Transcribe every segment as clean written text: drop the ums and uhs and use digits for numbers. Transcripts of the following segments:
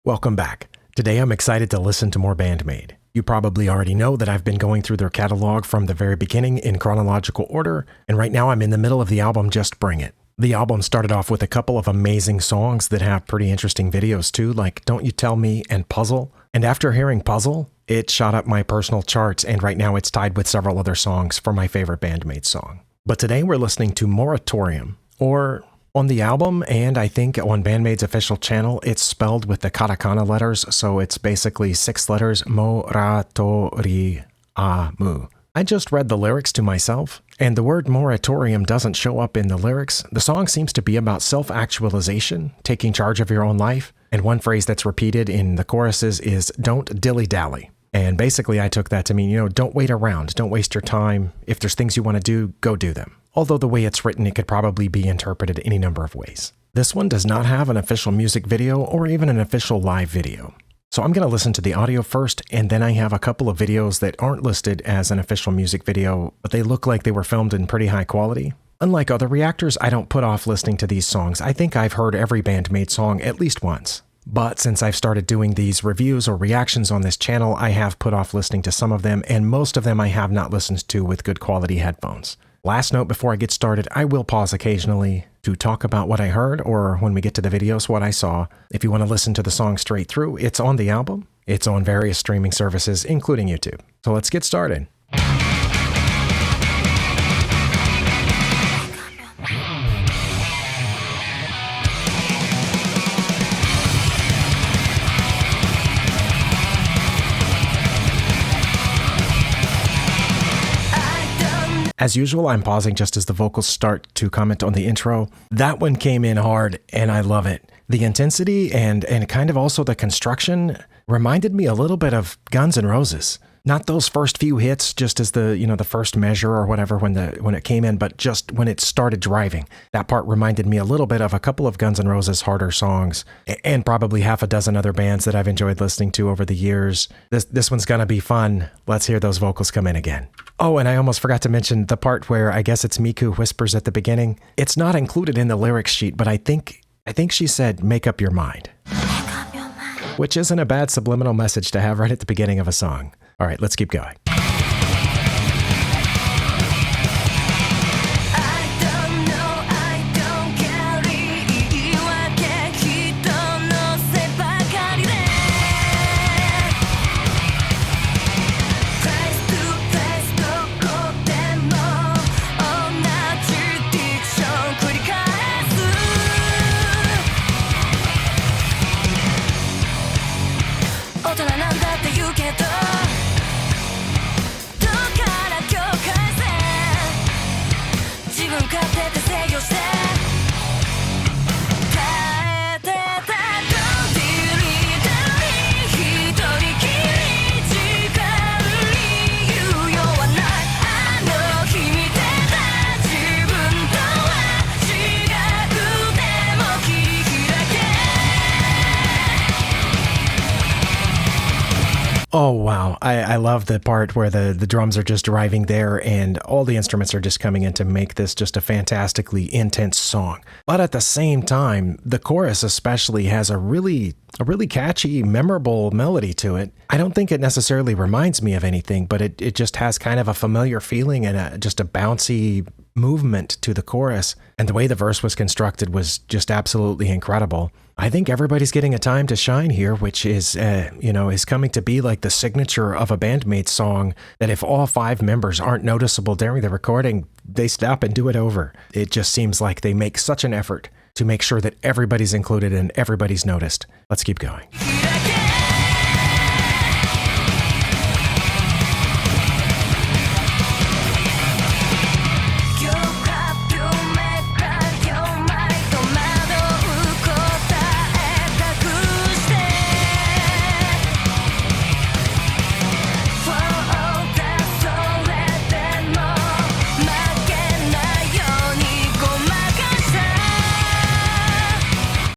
Welcome back. Today I'm excited to listen to more Band-Maid. You probably already know that I've been going through their catalog from the very beginning in chronological order, and right now I'm in the middle of the album Just Bring It. The album started off with a couple of amazing songs that have pretty interesting videos too, like Don't You Tell Me and Puzzle. And after hearing Puzzle, it shot up my personal charts, and right now it's tied with several other songs for my favorite Band-Maid song. But today we're listening to Moratorium, or on the album, and I think on Band-Maid's official channel, it's spelled with the katakana letters, so it's basically 6 letters, Moratoriamu. I just read the lyrics to myself, and the word moratorium doesn't show up in the lyrics. The song seems to be about self-actualization, taking charge of your own life, and one phrase that's repeated in the choruses is, don't dilly-dally. And basically I took that to mean, don't wait around, don't waste your time. If there's things you want to do, go do them. Although the way it's written, it could probably be interpreted any number of ways. This one does not have an official music video or even an official live video. So I'm going to listen to the audio first, and then I have a couple of videos that aren't listed as an official music video, but they look like they were filmed in pretty high quality. Unlike other reactors, I don't put off listening to these songs. I think I've heard every Band-Maid song at least once. But since I've started doing these reviews or reactions on this channel, I have put off listening to some of them, and most of them I have not listened to with good quality headphones. Last note before I get started, I will pause occasionally to talk about what I heard, or when we get to the videos, what I saw. If you want to listen to the song straight through, it's on the album. It's on various streaming services, including YouTube. So let's get started. As usual, I'm pausing just as the vocals start to comment on the intro. That one came in hard, and I love it. The intensity and kind of also the construction reminded me a little bit of Guns N' Roses. Not those first few hits, just as the first measure or whatever when it came in, but just when it started driving. That part reminded me a little bit of a couple of Guns N' Roses harder songs, and probably half a dozen other bands that I've enjoyed listening to over the years. This one's gonna be fun. Let's hear those vocals come in again. Oh, and I almost forgot to mention the part where I guess it's Miku whispers at the beginning. It's not included in the lyrics sheet, but I think she said, make up your mind. Make up your mind. Which isn't a bad subliminal message to have right at the beginning of a song. All right, let's keep going. Oh, wow. I love the part where the drums are just driving there and all the instruments are just coming in to make this just a fantastically intense song. But at the same time, the chorus especially has a really catchy, memorable melody to it. I don't think it necessarily reminds me of anything, but it just has kind of a familiar feeling and just a bouncy movement to the chorus. And the way the verse was constructed was just absolutely incredible. I think everybody's getting a time to shine here, which is coming to be like the signature of a Band-Maid song that if all 5 members aren't noticeable during the recording, they stop and do it over. It just seems like they make such an effort to make sure that everybody's included and everybody's noticed. Let's keep going.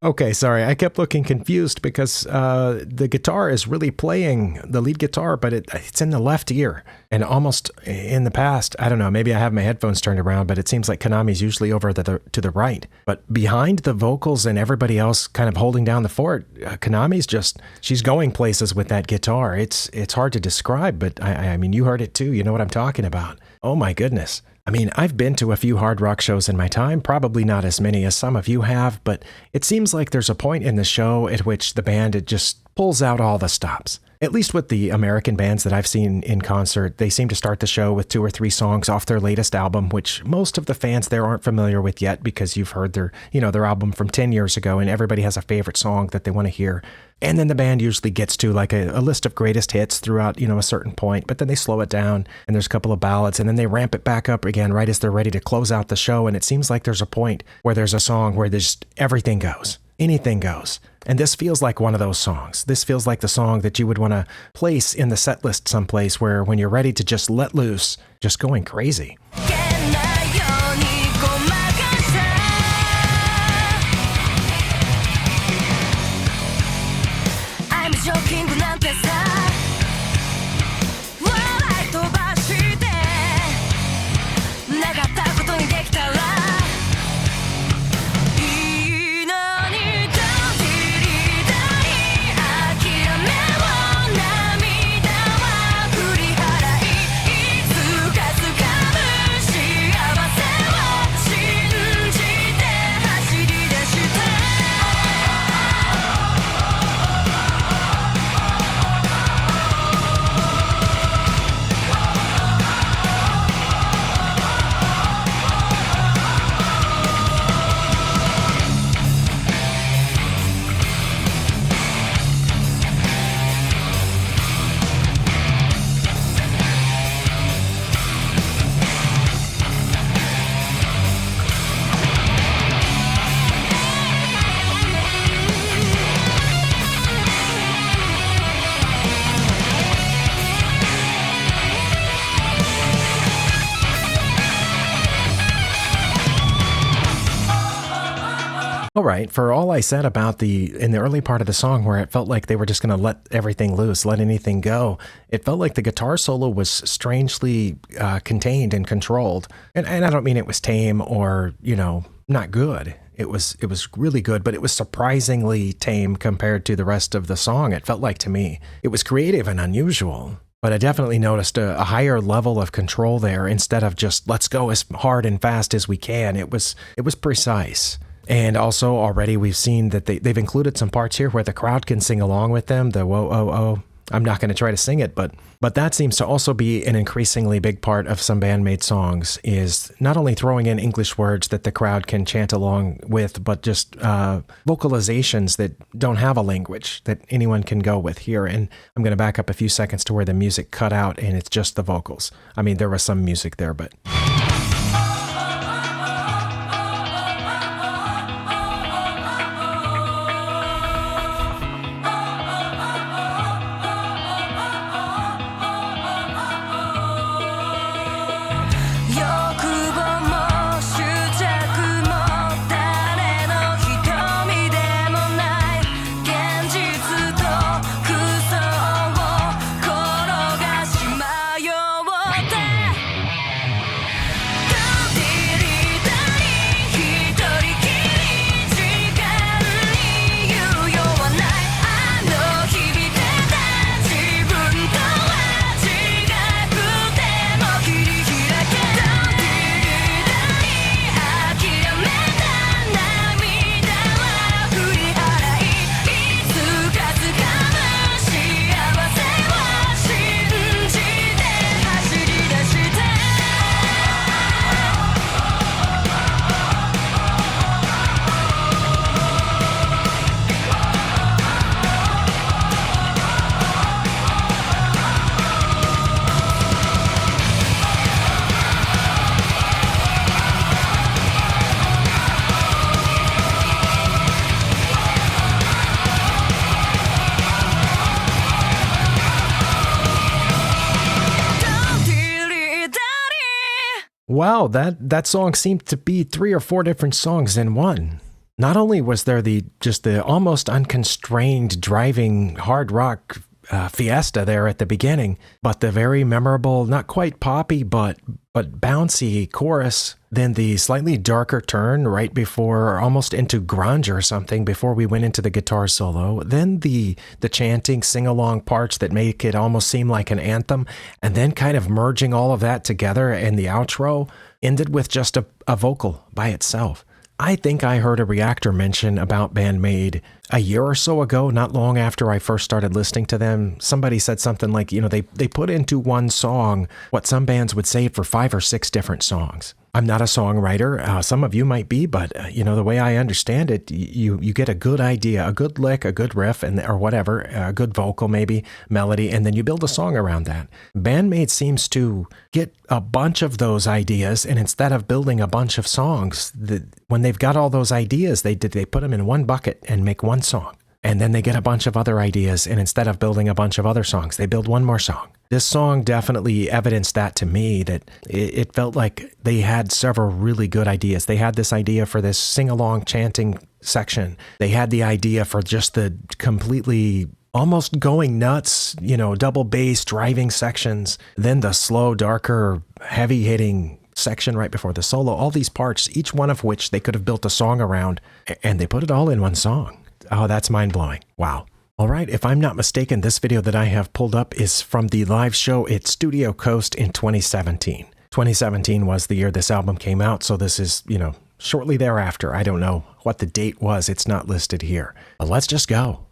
Okay, sorry. I kept looking confused because the guitar is really playing the lead guitar, but it's in the left ear. And almost in the past, I don't know, maybe I have my headphones turned around, but it seems like Konami's usually over to the right. But behind the vocals and everybody else kind of holding down the fort, Konami's she's going places with that guitar. It's hard to describe, but I mean, you heard it too. You know what I'm talking about. Oh my goodness. I mean, I've been to a few hard rock shows in my time, probably not as many as some of you have, but it seems like there's a point in the show at which the band it just pulls out all the stops. At least with the American bands that I've seen in concert, they seem to start the show with 2 or 3 songs off their latest album, which most of the fans there aren't familiar with yet because you've heard their album from 10 years ago and everybody has a favorite song that they want to hear. And then the band usually gets to like a list of greatest hits throughout, a certain point, but then they slow it down and there's a couple of ballads and then they ramp it back up again right as they're ready to close out the show. And it seems like there's a point where there's a song where there's everything goes. Anything goes. And this feels like one of those songs. This feels like the song that you would want to place in the set list someplace where when you're ready to just let loose, just going crazy. All right, for all I said about in the early part of the song where it felt like they were just going to let everything loose, let anything go, it felt like the guitar solo was strangely contained and controlled. And I don't mean it was tame or, not good. It was really good, but it was surprisingly tame compared to the rest of the song, it felt like to me. It was creative and unusual. But I definitely noticed a higher level of control there instead of just let's go as hard and fast as we can. It was precise. And also already we've seen that they've included some parts here where the crowd can sing along with them. The whoa, oh, oh. I'm not going to try to sing it, but that seems to also be an increasingly big part of some Band-Maid songs is not only throwing in English words that the crowd can chant along with, but just vocalizations that don't have a language that anyone can go with here. And I'm going to back up a few seconds to where the music cut out and it's just the vocals. I mean, there was some music there, but... Wow, that song seemed to be 3 or 4 different songs in one. Not only was there the almost unconstrained driving hard rock fiesta there at the beginning, but the very memorable, not quite poppy, but bouncy chorus, then the slightly darker turn right before, almost into grunge or something, before we went into the guitar solo, then the chanting sing-along parts that make it almost seem like an anthem, and then kind of merging all of that together, and the outro ended with just a vocal by itself. I think I heard a reactor mention about Band-Maid a year or so ago, not long after I first started listening to them. Somebody said something like, they put into one song what some bands would say for 5 or 6 different songs. I'm not a songwriter. Some of you might be, but the way I understand it, you get a good idea, a good lick, a good riff, or whatever, a good vocal, maybe melody, and then you build a song around that. Band-Maid seems to get a bunch of those ideas, and instead of building a bunch of songs, when they've got all those ideas, they put them in one bucket and make one song. And then they get a bunch of other ideas, and instead of building a bunch of other songs, they build one more song. This song definitely evidenced that to me, that it felt like they had several really good ideas. They had this idea for this sing-along chanting section. They had the idea for just the completely almost going nuts, double bass driving sections. Then the slow, darker, heavy-hitting section right before the solo. All these parts, each one of which they could have built a song around, and they put it all in one song. Oh, that's mind-blowing. Wow. All right, if I'm not mistaken, this video that I have pulled up is from the live show at Studio Coast in 2017. 2017 was the year this album came out, so this is, shortly thereafter. I don't know what the date was. It's not listed here. But let's just go.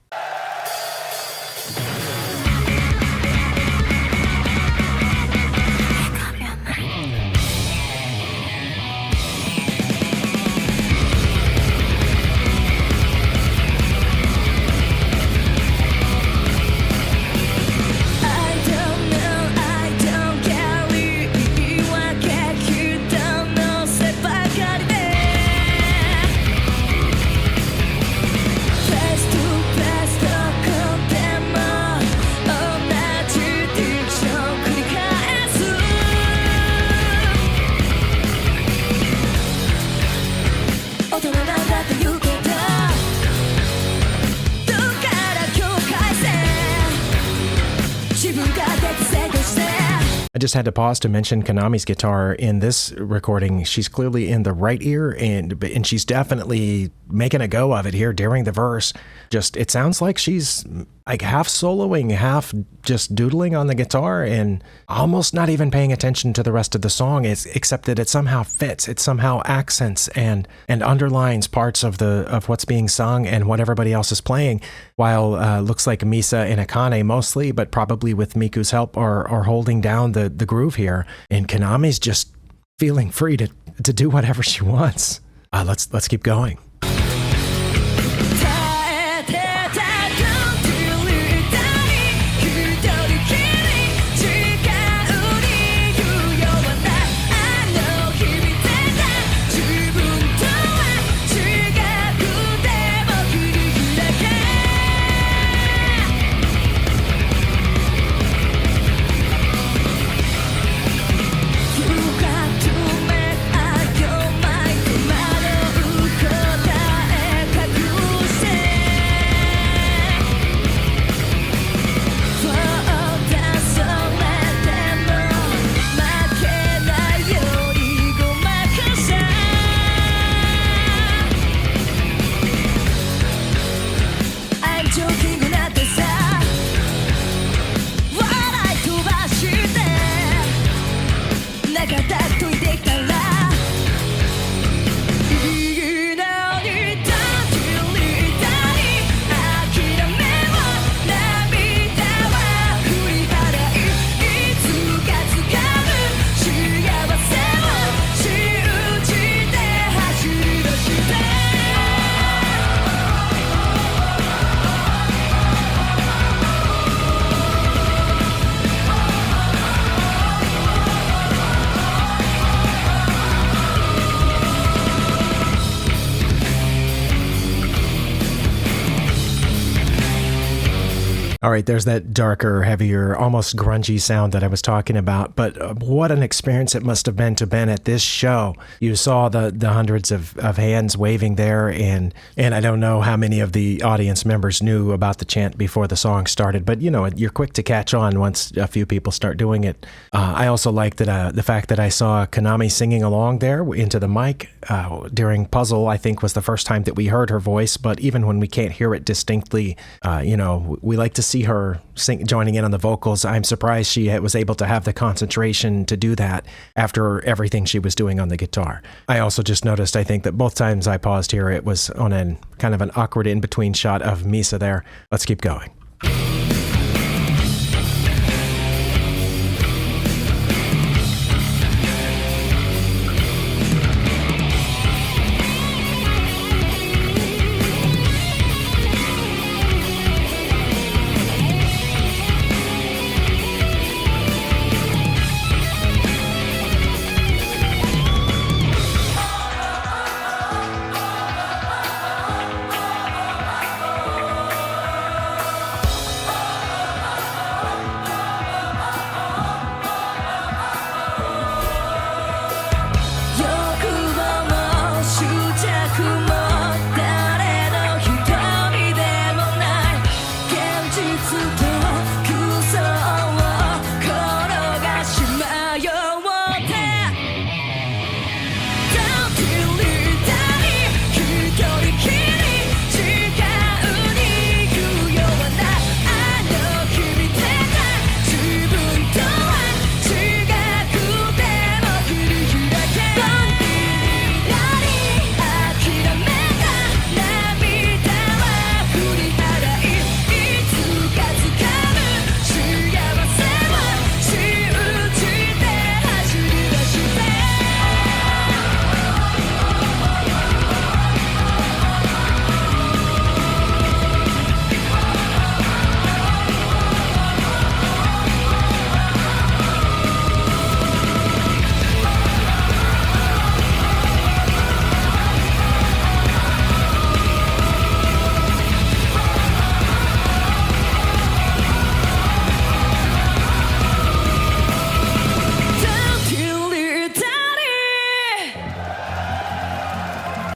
I just had to pause to mention Konami's guitar in this recording. She's clearly in the right ear, and she's definitely making a go of it here during the verse. It sounds like she's like half soloing, half just doodling on the guitar, and almost not even paying attention to the rest of the song, except that it somehow fits. It somehow accents and underlines parts of what's being sung and what everybody else is playing, while looks like Misa and Akane mostly, but probably with Miku's help, are holding down the groove here, and Konami's just feeling free to do whatever she wants. Let's keep going. You got to make your mind tomorrow. All right, there's that darker, heavier, almost grungy sound that I was talking about, but what an experience it must have been to been at this show. You saw the hundreds of hands waving there, and I don't know how many of the audience members knew about the chant before the song started, but you know, you're quick to catch on once a few people start doing it. I also liked that the fact that I saw Konami singing along there into the mic during Puzzle, I think was the first time that we heard her voice, but even when we can't hear it distinctly, we like to see her joining in on the vocals. I'm surprised she was able to have the concentration to do that after everything she was doing on the guitar. I also just noticed, I think that both times I paused here, it was on an kind of an awkward in-between shot of Misa there. Let's keep going.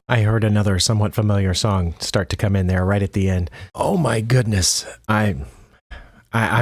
I heard another somewhat familiar song start to come in there right at the end. Oh my goodness. I'm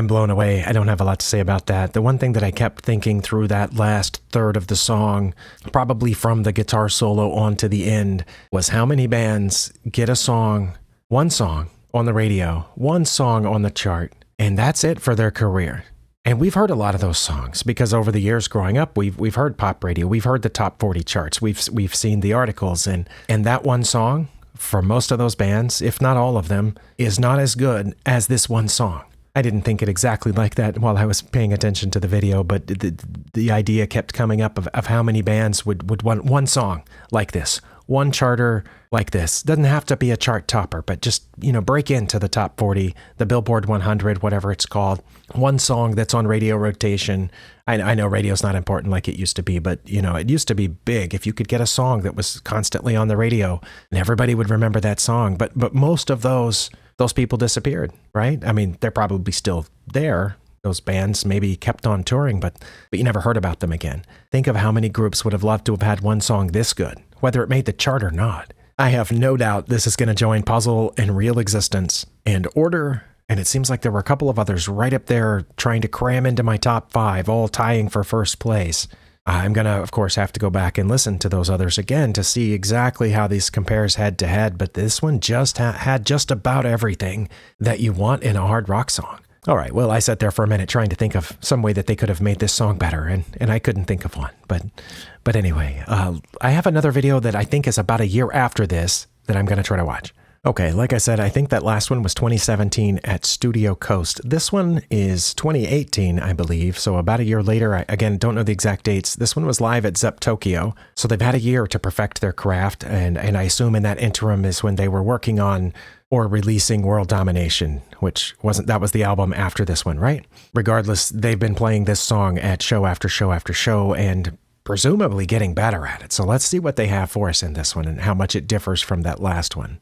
blown away. I don't have a lot to say about that. The one thing that I kept thinking through that last third of the song, probably from the guitar solo on to the end, was how many bands get a song, one song on the radio, one song on the chart, and that's it for their career. And we've heard a lot of those songs because over the years growing up, we've heard pop radio, we've heard the top 40 charts, we've seen the articles, and that one song for most of those bands, if not all of them, is not as good as this one song. I didn't think it exactly like that while I was paying attention to the video, but the idea kept coming up of how many bands would want one song like this, one charter like this. Doesn't have to be a chart topper, but just, break into the top 40, the Billboard 100, whatever it's called. One song that's on radio rotation. I know radio's not important like it used to be, but, it used to be big. If you could get a song that was constantly on the radio, and everybody would remember that song. But most of those people disappeared, right? I mean, they're probably still there. Those bands maybe kept on touring, but you never heard about them again. Think of how many groups would have loved to have had one song this good, whether it made the chart or not. I have no doubt this is going to join Puzzle and Real Existence and Order, and it seems like there were a couple of others right up there trying to cram into my top 5, all tying for first place. I'm going to, of course, have to go back and listen to those others again to see exactly how these compares head to head, but this one just had just about everything that you want in a hard rock song. All right, well, I sat there for a minute trying to think of some way that they could have made this song better, and I couldn't think of one. But anyway, I have another video that I think is about a year after this that I'm going to try to watch. Okay, like I said, I think that last one was 2017 at Studio Coast. This one is 2018, I believe, so about a year later. I, again, don't know the exact dates. This one was live at Zepp Tokyo, so they've had a year to perfect their craft, and I assume in that interim is when they were working on or releasing World Domination, that was the album after this one, right? Regardless, they've been playing this song at show after show after show, and presumably getting better at it. So let's see what they have for us in this one and how much it differs from that last one.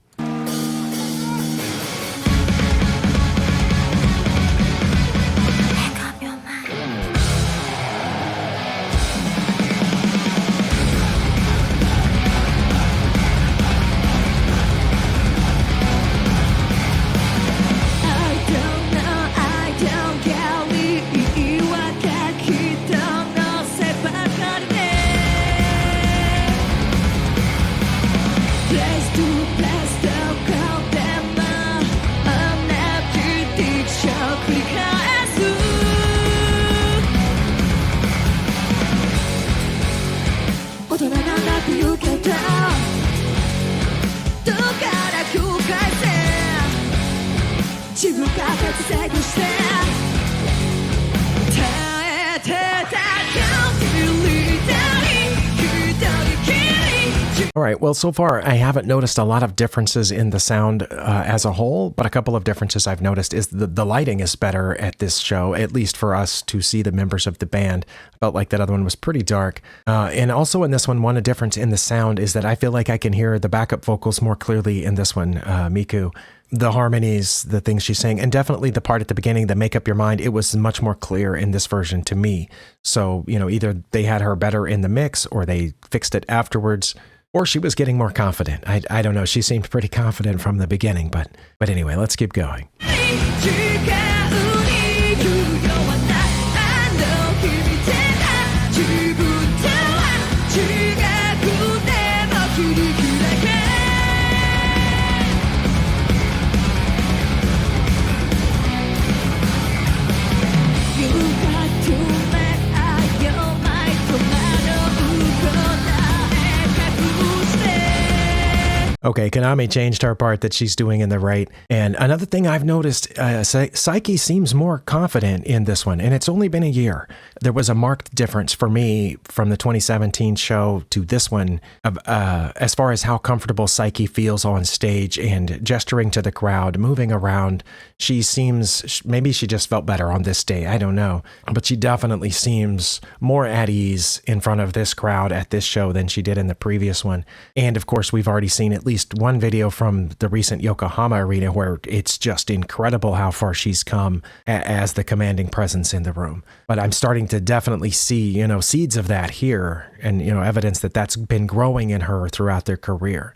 All right, well, so far I haven't noticed a lot of differences in the sound as a whole, but a couple of differences I've noticed is the lighting is better at this show, at least for us to see the members of the band. I felt like that other one was pretty dark. And also in this one difference in the sound is that I feel like I can hear the backup vocals more clearly in this one, Miku. The harmonies, the things she's saying, and definitely the part at the beginning, the Make Up Your Mind, it was much more clear in this version to me. So, either they had her better in the mix or they fixed it afterwards. Or she was getting more confident. I don't know. She seemed pretty confident from the beginning, but anyway, let's keep going. Okay, Konami changed her part that she's doing in the right. And another thing I've noticed, Psyche seems more confident in this one, and it's only been a year. There was a marked difference for me from the 2017 show to this one as far as how comfortable Psyche feels on stage and gesturing to the crowd, moving around. She seems, maybe she just felt better on this day, I don't know. But she definitely seems more at ease in front of this crowd at this show than she did in the previous one. And of course, we've already seen at least one video from the recent Yokohama arena where it's just incredible how far she's come as the commanding presence in the room. But I'm starting to definitely see, seeds of that here and, evidence that that's been growing in her throughout their career.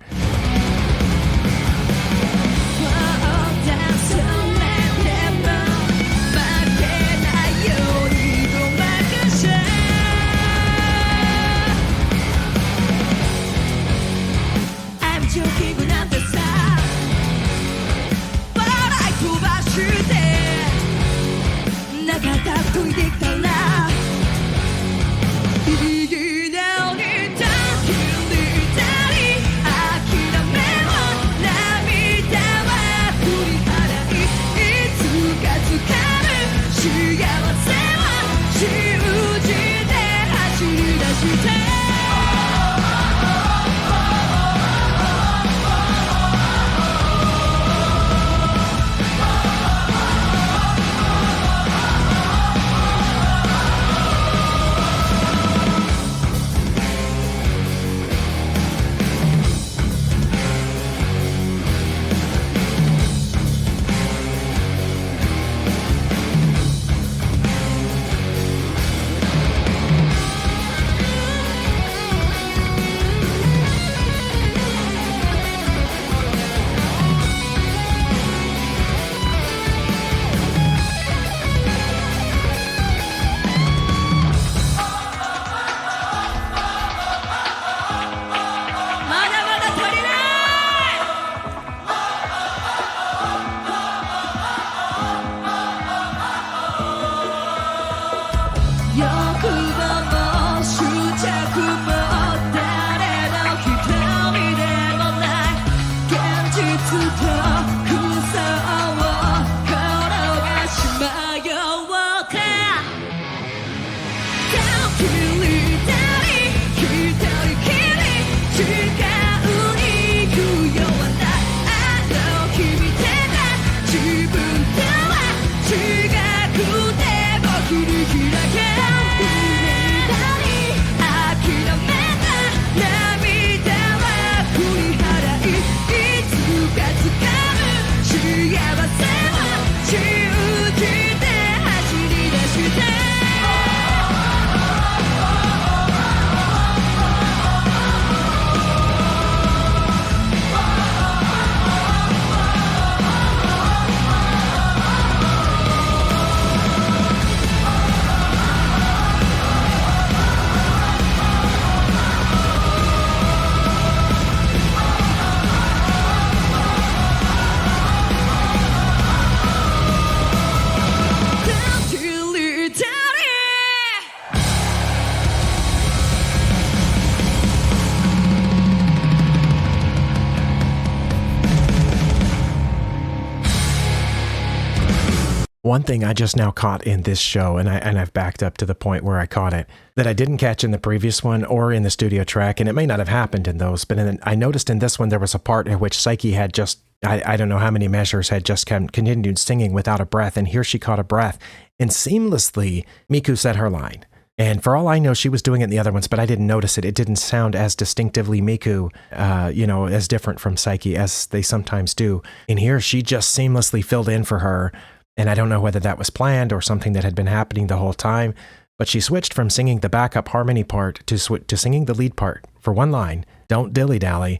One thing I just now caught in this show, and I've backed up to the point where I caught it, that I didn't catch in the previous one or in the studio track, and it may not have happened in those, but I noticed in this one there was a part in which Psyche had just, I don't know how many measures, had just continued singing without a breath, and here she caught a breath, and seamlessly Miku said her line. And for all I know, she was doing it in the other ones, but I didn't notice it. It didn't sound as distinctively Miku, as different from Psyche as they sometimes do. And here she just seamlessly filled in for her. And I don't know whether that was planned or something that had been happening the whole time, but she switched from singing the backup harmony part to singing the lead part for one line, "Don't dilly-dally,"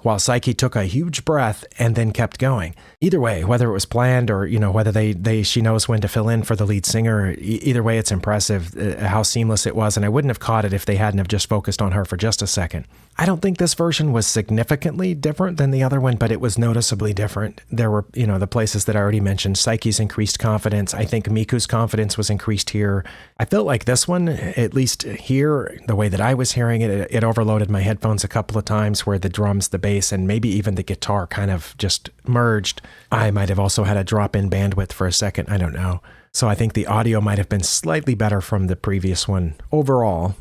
while Psyche took a huge breath and then kept going. Either way, whether it was planned or, whether she knows when to fill in for the lead singer, either way, it's impressive how seamless it was, and I wouldn't have caught it if they hadn't have just focused on her for just a second. I don't think this version was significantly different than the other one, but it was noticeably different. There were, the places that I already mentioned. Psyche's increased confidence. I think Miku's confidence was increased here. I felt like this one, at least here, the way that I was hearing it, it overloaded my headphones a couple of times where the drums, the bass, and maybe even the guitar kind of just merged. I might have also had a drop in bandwidth for a second. I don't know. So I think the audio might have been slightly better from the previous one overall.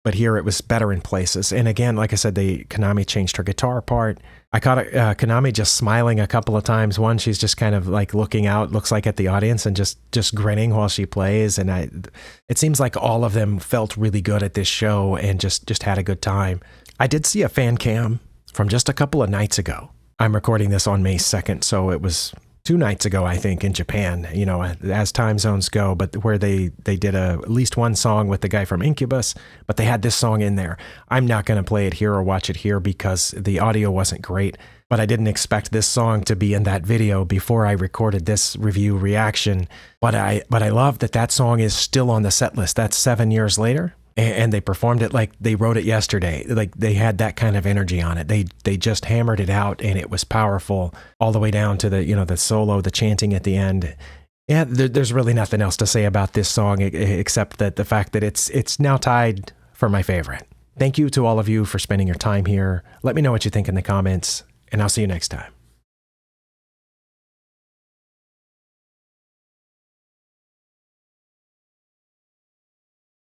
But here it was better in places. And again, like I said, Konami changed her guitar part. I caught Konami just smiling a couple of times. One, she's just kind of like looking out, looks like at the audience, and just grinning while she plays. And it seems like all of them felt really good at this show and just had a good time. I did see a fan cam from just a couple of nights ago. I'm recording this on May 2nd, so it was 2 nights ago, I think, in Japan, as time zones go, but where they did at least one song with the guy from Incubus, but they had this song in there. I'm not going to play it here or watch it here because the audio wasn't great, but I didn't expect this song to be in that video before I recorded this review reaction. But I love that song is still on the set list. That's 7 years later. And they performed it like they wrote it yesterday. Like they had that kind of energy on it. They just hammered it out, and it was powerful all the way down to the solo, the chanting at the end. Yeah, there's really nothing else to say about this song except that the fact that it's now tied for my favorite. Thank you to all of you for spending your time here. Let me know what you think in the comments, and I'll see you next time.